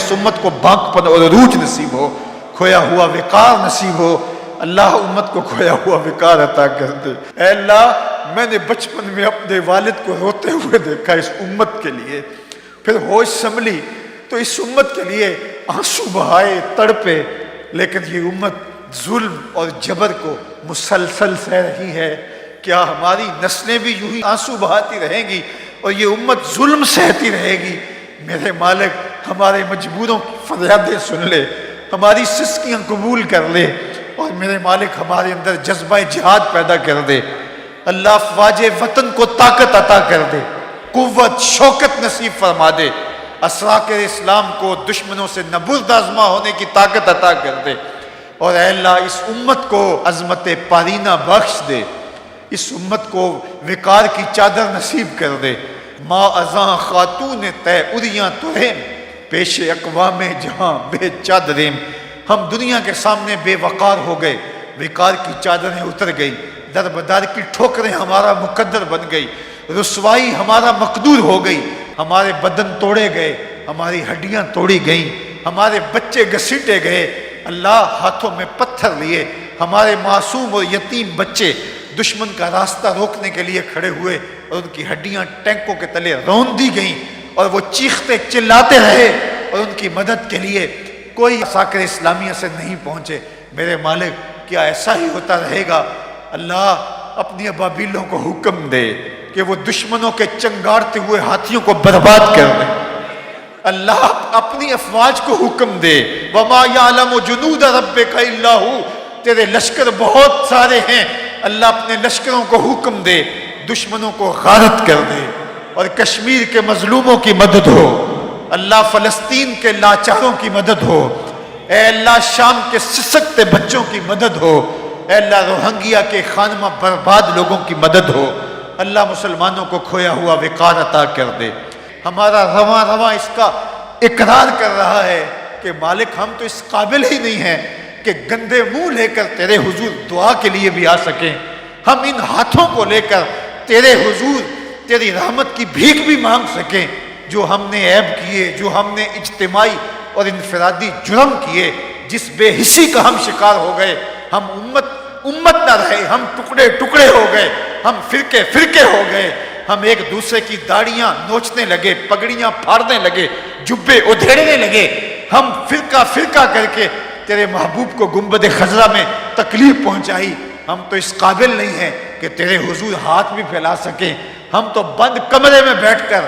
اس امت کو باقپن اور عروج نصیب ہو، کھویا ہوا وقار نصیب ہو۔ اللہ امت کو کھویا ہوا وقار عطا کر دے۔ اے اللہ، میں نے بچپن میں اپنے والد کو روتے ہوئے دیکھا اس امت کے لیے، پھر ہوش سنبھلی تو اس امت کے لیے آنسو بہائے، تڑپے، لیکن یہ امت ظلم اور جبر کو مسلسل سہ رہی ہے۔ کیا ہماری نسلیں بھی یوں ہی آنسو بہاتی رہیں گی اور یہ امت ظلم سہتی رہے گی؟ میرے مالک، ہمارے مجبوروں کی فریادیں سن لے، ہماری سسکیاں قبول کر لے، اور میرے مالک ہمارے اندر جذبہ جہاد پیدا کر دے۔ اللہ افواج وطن کو طاقت عطا کر دے، قوت شوکت نصیب فرما دے، اسراک اسلام کو دشمنوں سے نبرد آزما ہونے کی طاقت عطا کر دے، اور اے اللہ اس امت کو عظمت پارینہ بخش دے، اس امت کو وقار کی چادر نصیب کر دے۔ ما ازاں خاتون تے اریاں ترہم، پیش اقوام جہاں بے چادریم۔ ہم دنیا کے سامنے بے وقار ہو گئے، وقار کی چادریں اتر گئی، در بدار کی ٹھوکریں ہمارا مقدر بن گئی، رسوائی ہمارا مقدور ہو گئی، ہمارے بدن توڑے گئے، ہماری ہڈیاں توڑی گئیں، ہمارے بچے گھسیٹے گئے۔ اللہ ہاتھوں میں پتھر لیے ہمارے معصوم اور یتیم بچے دشمن کا راستہ روکنے کے لیے کھڑے ہوئے، اور ان کی ہڈیاں ٹینکوں کے تلے رون دی گئیں، اور وہ چیختے چلاتے رہے، اور ان کی مدد کے لیے کوئی ساکر اسلامیہ سے نہیں پہنچے۔ میرے مالک، کیا ایسا ہی ہوتا رہے گا؟ اللہ اپنی ابابیلوں کو حکم دے کہ وہ دشمنوں کے چنگاڑتے ہوئے ہاتھیوں کو برباد کر دے۔ اللہ اپنی افواج کو حکم دے، وَمَا يَعْلَمُ جُنُودَ رَبِّكَ إِلَّا هُ، تیرے لشکر بہت سارے ہیں، اللہ اپنے لشکروں کو حکم دے، دشمنوں کو غارت کر دے، اور کشمیر کے مظلوموں کی مدد ہو۔ اللہ فلسطین کے لاچاروں کی مدد ہو۔ اے اللہ شام کے سسکتے بچوں کی مدد ہو۔ اے اللہ روہنگیا کے خانمہ برباد لوگوں کی مدد ہو۔ اللہ مسلمانوں کو کھویا ہوا وقار عطا کر دے۔ ہمارا رواں رواں اس کا اقرار کر رہا ہے کہ مالک ہم تو اس قابل ہی نہیں ہیں کہ گندے منہ لے کر تیرے حضور دعا کے لیے بھی آ سکیں۔ ہم ان ہاتھوں کو لے کر تیرے حضور تیری رحمت کی بھیک بھی مانگ سکیں۔ جو ہم نے عیب کیے، جو ہم نے اجتماعی اور انفرادی جرم کیے، جس بے حسی کا ہم شکار ہو گئے، ہم امت نہ رہے، ہم ٹکڑے ٹکڑے ہو گئے، ہم فرقے فرقے ہو گئے، ہم ایک دوسرے کی داڑیاں نوچنے لگے، پگڑیاں پھاڑنے لگے، جبے ادھیڑنے لگے، ہم فرقہ فرقہ کر کے تیرے محبوب کو گنبد خضرا میں تکلیف پہنچائی۔ ہم تو اس قابل نہیں ہیں کہ تیرے حضور ہاتھ بھی پھیلا سکیں۔ ہم تو بند کمرے میں بیٹھ کر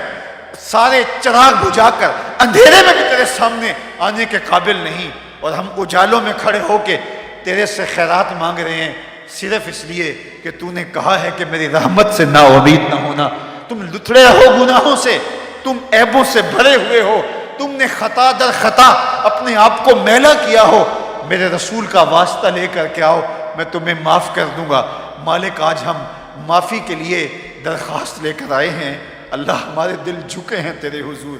سارے چراغ بجھا کر اندھیرے میں بھی تیرے سامنے آنے کے قابل نہیں، اور ہم اجالوں میں کھڑے ہو کے تیرے سے خیرات مانگ رہے ہیں، صرف اس لیے کہ تو نے کہا ہے کہ میری رحمت سے نا امید نہ ہونا۔ تم لتھڑے ہو گناہوں سے، تم عیبوں سے بھرے ہوئے ہو، تم نے خطا در خطا اپنے آپ کو میلا کیا ہو، میرے رسول کا واسطہ لے کر کے آؤ، میں تمہیں معاف کر دوں گا۔ مالک آج ہم معافی کے لیے درخواست لے کر آئے ہیں۔ اللہ ہمارے دل جھکے ہیں تیرے حضور،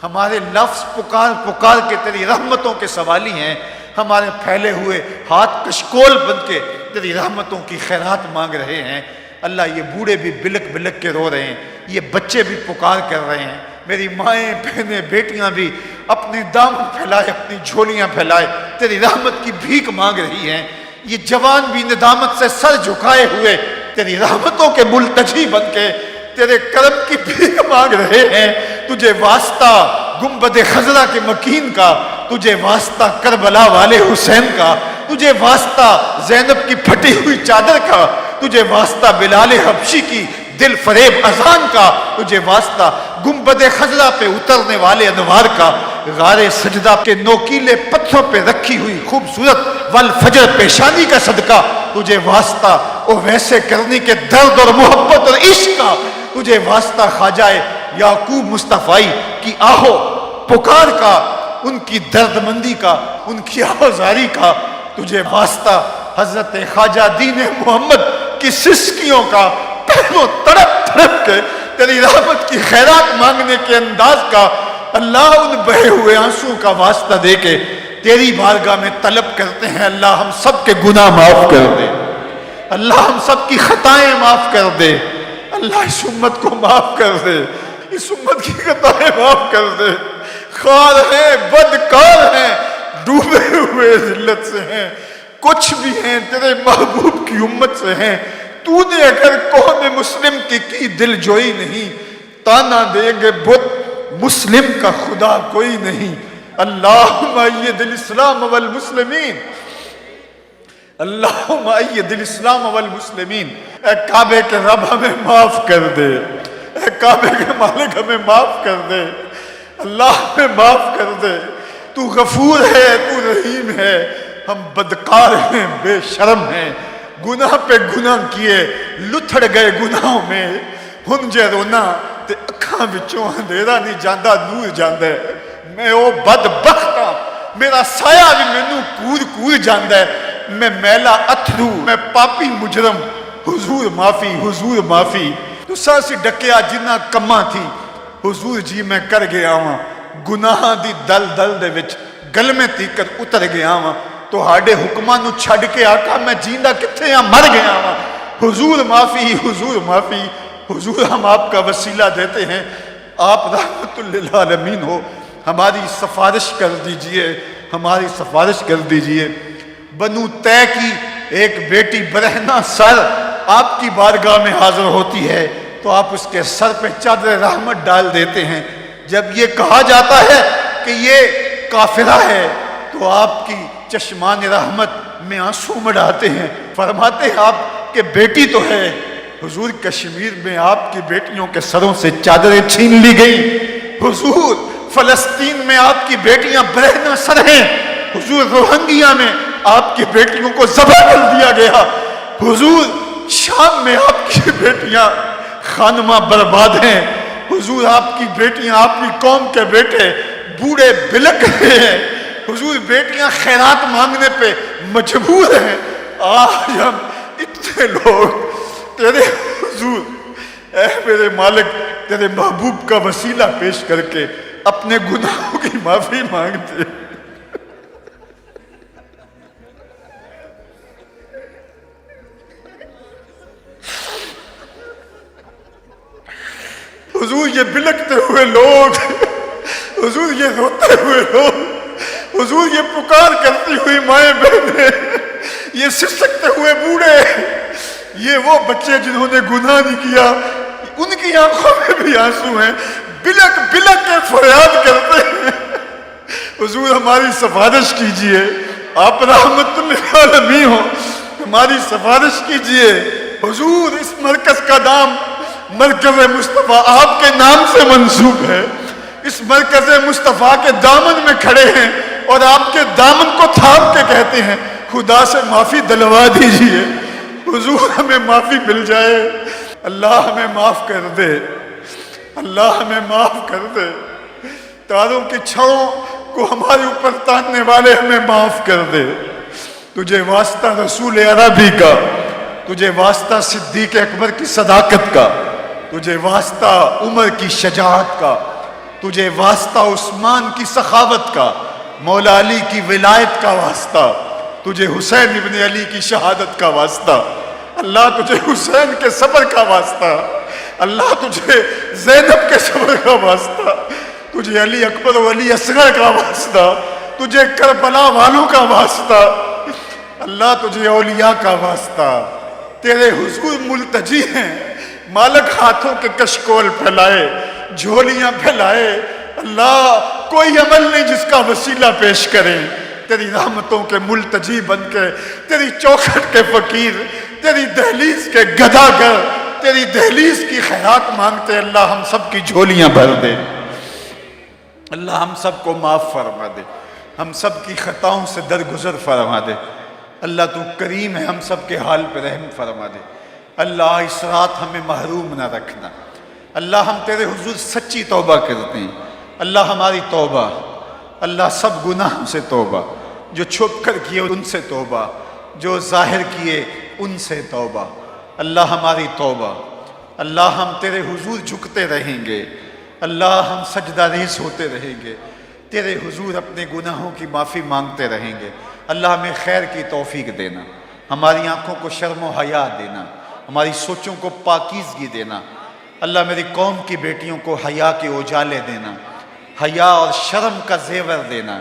ہمارے لفظ پکار پکار کے تیری رحمتوں کے سوالی ہیں، ہمارے پھیلے ہوئے ہاتھ کشکول بن کے تیری رحمتوں کی خیرات مانگ رہے ہیں۔ اللہ یہ بوڑھے بھی بلک بلک کے رو رہے ہیں، یہ بچے بھی پکار کر رہے ہیں، میری مائیں بہنیں بیٹیاں بھی اپنے دامن پھیلائے، اپنی جھولیاں پھیلائے تیری رحمت کی بھیک مانگ رہی ہیں، یہ جوان بھی ندامت سے سر جھکائے ہوئے تیری رحمتوں کے ملتجی بن کے تیرے کرم کی بھیک مانگ رہے ہیں۔ تجھے واسطہ گنبد خضرا کے مکین کا، تجھے واسطہ کربلا والے حسین کا، تجھے واسطہ زینب کی پھٹی ہوئی چادر کا، تجھے واسطہ بلال حبشی کی دل فریب اذان کا، تجھے واسطہ گنبد خضرا پہ اترنے والے انوار کا، غار سجدہ کے نوکیلے پتھروں پہ رکھی ہوئی خوبصورت والفجر پیشانی کا صدقہ، تجھے واسطہ او ویسے کرنے کے درد اور محبت اور عشق کا، تجھے واسطہ خواجہ یعقوب مصطفی کی آہو پکار کا، ان کی درد مندی کا، ان کی آہوزاری کا، تجھے واسطہ حضرت خواجہ دین محمد کی سسکیوں کا، پہنوں تڑپ تڑپ کے تیری رحمت کی خیرات مانگنے کے انداز کا۔ اللہ ان بہے ہوئے آنسوں کا واسطہ دے کے تیری بارگاہ میں طلب کرتے ہیں، اللہ ہم سب کے گناہ معاف کر دے، اللہ ہم سب کی خطائیں معاف کر دے، اللہ اس امت کو معاف کر دے، اس امت کی خطائیں معاف کر دے۔ خواہ رہے بد ذلت سے ہیں، کچھ بھی ہیں تیرے محبوب کی امت سے ہیں۔ تو نے اگر قوم مسلم کی دل جوئی نہیں، تانا دیں گے بت مسلم کا خدا کوئی نہیں۔ اللہم اید الاسلام والمسلمین، اللہم اید الاسلام والمسلمین۔ اے کعبے کے رب ہمیں معاف کر دے، اے کعبے کے مالک ہمیں معاف کر دے، اللہ ہمیں معاف کر دے۔ تو غفور ہے، تو رحیم ہے، ہم بدکار ہیں، بے شرم ہیں، گناہ پہ گناہ کیے، لتھڑ گئے گناہوں میں، ہن جے رونا تے اکھاں وچوں اندھیرا نہیں جاندا، نور جاندا ہے۔ میں او بدبخت ہاں، میرا سایہ بھی مینوں کور کور جاندا ہے، میں میلا اتھرو، میں پاپی مجرم، حضور معافی، حضور معافی۔ تساں سی ڈکیا جنہ کماں تھی، حضور جی میں کر گیا ہاں، گناہ دی دل دل دے وچ گلمے تیکر اتر گیا ہاں، تہاڈے حکماں نو چھڈ کے آقا میں جیندا کتھے ہاں، مر گیا ہاں۔ حضور معافی، حضور معافی۔ حضور ہم آپ کا وسیلہ دیتے ہیں، آپ رحمت للعالمین ہو، ہماری سفارش کر دیجئے، ہماری سفارش کر دیجئے۔ بنو طے کی ایک بیٹی برہنہ سر آپ کی بارگاہ میں حاضر ہوتی ہے تو آپ اس کے سر پہ چادر رحمت ڈال دیتے ہیں۔ جب یہ کہا جاتا ہے کہ یہ کافرہ ہے تو آپ کی چشمان رحمت میں آنسو مڑاتے ہیں، فرماتے ہیں آپ کہ بیٹی تو ہے۔ حضور کشمیر میں آپ کی بیٹیوں کے سروں سے چادریں چھین لی گئی، حضور فلسطین میں آپ کی بیٹیاں برہنہ سر ہیں، حضور روہنگیا میں آپ کی بیٹیوں کو ذبح کر دیا گیا، حضور شام میں آپ کی بیٹیاں خانمہ برباد ہیں، حضور آپ کی بیٹیاں، آپ کی قوم کے بیٹے بوڑھے بلک رہے ہیں، حضور بیٹیاں خیرات مانگنے پہ مجبور ہیں۔ آج ہم اتنے لوگ تیرے حضور، اے میرے مالک، تیرے محبوب کا وسیلہ پیش کر کے اپنے گناہوں کی معافی مانگتے ہیں۔ حضور یہ بلکتے ہوئے لوگ، حضور یہ روتے ہوئے لوگ، حضور یہ پکار کرتی ہوئی مائیں بہنیں، یہ سسکتے ہوئے بوڑھے، یہ وہ بچے جنہوں نے گناہ نہیں کیا، ان کی آنکھوں میں بھی آنسو ہیں، بلک بلک کے فریاد کرتے ہیں۔ حضور ہماری سفارش کیجئے، آپ رحمت للعالمین ہو، ہماری سفارش کیجئے۔ حضور اس مرکز کا نام مرکز مصطفیٰ آپ کے نام سے منسوب ہے، اس مرکز مصطفیٰ کے دامن میں کھڑے ہیں اور آپ کے دامن کو تھام کے کہتے ہیں خدا سے معافی دلوا دیجئے۔ حضور ہمیں معافی مل جائے، اللہ ہمیں معاف کر دے، اللہ ہمیں معاف کر دے، تاروں کی چھاؤں کو ہمارے اوپر تاننے والے ہمیں معاف کر دے۔ تجھے واسطہ رسول عربی کا، تجھے واسطہ صدیق اکبر کی صداقت کا، تجھے واسطہ عمر کی شجاعت کا، تجھے واسطہ عثمان کی سخاوت کا، مولا علی کی ولایت کا واسطہ، تجھے حسین ابن علی کی شہادت کا واسطہ، اللہ تجھے حسین کے صبر کا واسطہ، اللہ تجھے زینب کے صبر کا واسطہ، تجھے علی اکبر و علی اصغر کا واسطہ، تجھے کربلا والوں کا واسطہ، اللہ تجھے اولیاء کا واسطہ۔ تیرے حضور ملتجی ہیں، مالک ہاتھوں کے کشکول پھیلائے، جھولیاں پھیلائے، اللہ کوئی عمل نہیں جس کا وسیلہ پیش کریں، تیری رحمتوں کے ملتجی بن کے، تیری چوکھٹ کے فقیر، تیری دہلیز کے گداگر، تیری دہلیز کی خیرات مانگتے، اللہ ہم سب کی جھولیاں بھر دے، اللہ ہم سب کو معاف فرما دے، ہم سب کی خطاؤں سے درگزر فرما دے، اللہ تو کریم ہے، ہم سب کے حال پہ رحم فرما دے، اللہ اس رات ہمیں محروم نہ رکھنا، اللہ ہم تیرے حضور سچی توبہ کرتے ہیں، اللہ ہماری توبہ، اللہ سب گناہوں سے توبہ، جو چھپ کر کیے ان سے توبہ، جو ظاہر کیے ان سے توبہ، اللہ ہماری توبہ، اللہ ہم تیرے حضور جھکتے رہیں گے، اللہ ہم سجدہ ریز ہوتے رہیں گے، تیرے حضور اپنے گناہوں کی معافی مانگتے رہیں گے، اللہ ہمیں خیر کی توفیق دینا، ہماری آنکھوں کو شرم و حیا دینا، ہماری سوچوں کو پاکیزگی دینا، اللہ میری قوم کی بیٹیوں کو حیا کے اجالے دینا، حیا اور شرم کا زیور دینا،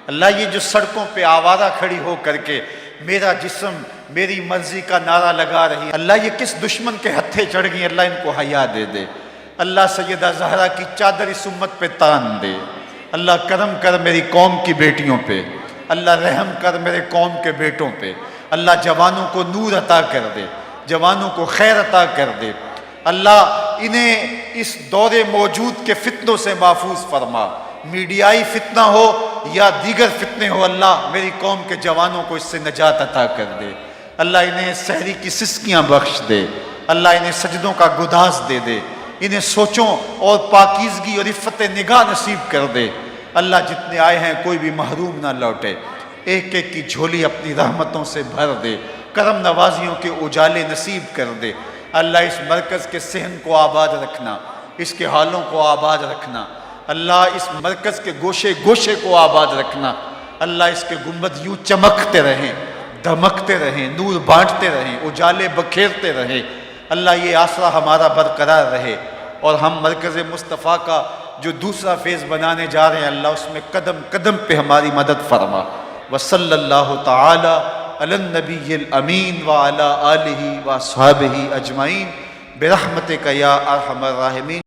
اللہ یہ جو سڑکوں پہ آوارہ کھڑی ہو کر کے میرا جسم میری مرضی کا نعرہ لگا رہی، اللہ یہ کس دشمن کے ہتھے چڑھ گئی، اللہ ان کو حیا دے دے۔ اللہ سیدہ زہرا کی چادر اس امت پہ تان دے۔ اللہ کرم کر میری قوم کی بیٹیوں پہ، اللہ رحم کر میرے قوم کے بیٹوں پہ، اللہ جوانوں کو نور عطا کر دے، جوانوں کو خیر عطا کر دے، اللہ انہیں اس دور موجود کے فتنوں سے محفوظ فرما، میڈیائی فتنہ ہو یا دیگر فتنے ہو، اللہ میری قوم کے جوانوں کو اس سے نجات عطا کر دے، اللہ انہیں سحری کی سسکیاں بخش دے، اللہ انہیں سجدوں کا گداز دے دے، انہیں سوچوں اور پاکیزگی اور عفت نگاہ نصیب کر دے، اللہ جتنے آئے ہیں کوئی بھی محروم نہ لوٹے، ایک ایک کی جھولی اپنی رحمتوں سے بھر دے، کرم نوازیوں کے اجالے نصیب کر دے، اللہ اس مرکز کے صحن کو آباد رکھنا، اس کے حالوں کو آباد رکھنا، اللہ اس مرکز کے گوشے گوشے کو آباد رکھنا، اللہ اس کے گنبد یوں چمکتے رہیں، دھمکتے رہیں، نور بانٹتے رہیں، اجالے بکھیرتے رہیں، اللہ یہ آسرا ہمارا برقرار رہے، اور ہم مرکز مصطفیٰ کا جو دوسرا فیز بنانے جا رہے ہیں اللہ اس میں قدم قدم پہ ہماری مدد فرما۔ وصلی اللہ تعالی علی النبی الامین وعلی آلہ واصحابہ اجمعین برحمتک یا ارحم الراحمین۔